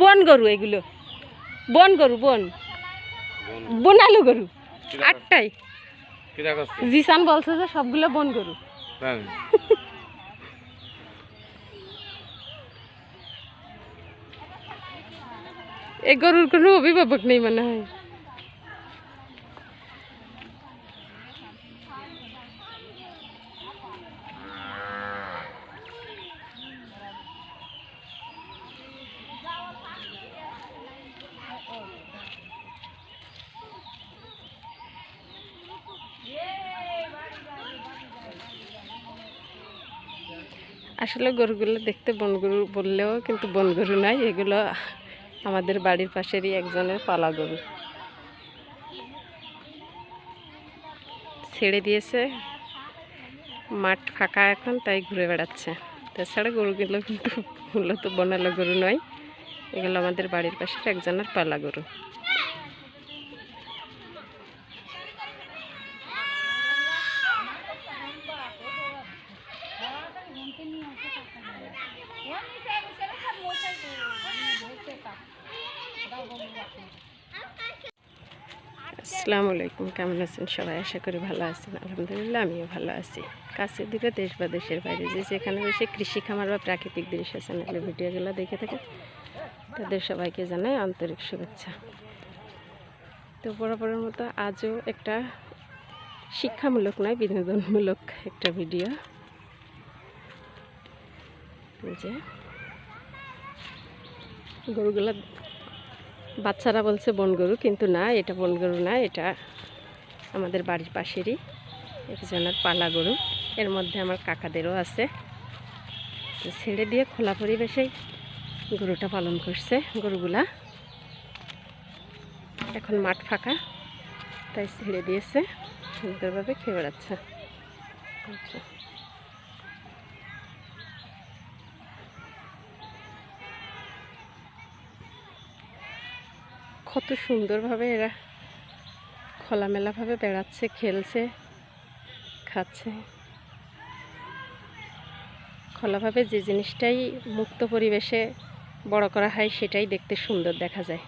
বন গরু, এগুলো বন গরু, বনালো গরু। 8টায় জিসান বলছে যে সবগুলো বন গরু। এই গরুর কোনো অভিভাবক নেই মনে হয়। আসলে গরুগুলো দেখতে বনগরু বললেও কিন্তু বনগরু নাই, এগুলো আমাদের বাড়ির পাশেরই একজনের পালা গরু। ছেড়ে দিয়েছে, মাঠ ফাঁকা এখন, তাই ঘুরে বেড়াচ্ছে। তাছাড়া গরুগুলো কিন্তু মূলত বনালো গরু নয়, এগুলো আমাদের বাড়ির পাশের একজনের পালা গরু। আসসালামু আলাইকুম, কেমন আছেন সবাই? আশা করি ভালো আছেন। আলহামদুলিল্লাহ আমিও ভালো আছি। কাছের দিকে দেশ বা দেশের বাইরে যে যেখানে বসে কৃষি খামার বা প্রাকৃতিক দৃশ্য চ্যানেলের ভিডিওগুলো দেখে থাকে তাদের সবাইকে জানাই আন্তরিক শুভেচ্ছা। তো বরাবরের মতো আজও একটা শিক্ষামূলক নয়, বিনোদনমূলক একটা ভিডিও। যে গরুগুলা বাচ্চারা বলছে বনগরু, কিন্তু না, এটা বনগরু না, এটা আমাদের বাড়ির পাশেরই একজনের পালা গরু। এর মধ্যে আমার কাকাদেরও আছে। ছেড়ে দিয়ে খোলা পরিবেশেই গরুটা পালন করছে। গরুগুলা এখন মাঠ ফাঁকা, তাই ছেড়ে দিয়েছে, সুন্দরভাবে খেয়ে বেড়াচ্ছে। কত সুন্দরভাবে এরা খোলামেলাভাবে বেড়াচ্ছে, খেলছে, খাচ্ছে। খোলাভাবে যে জিনিসটাই মুক্ত পরিবেশে বড় করা হয় সেটাই দেখতে সুন্দর দেখা যায়।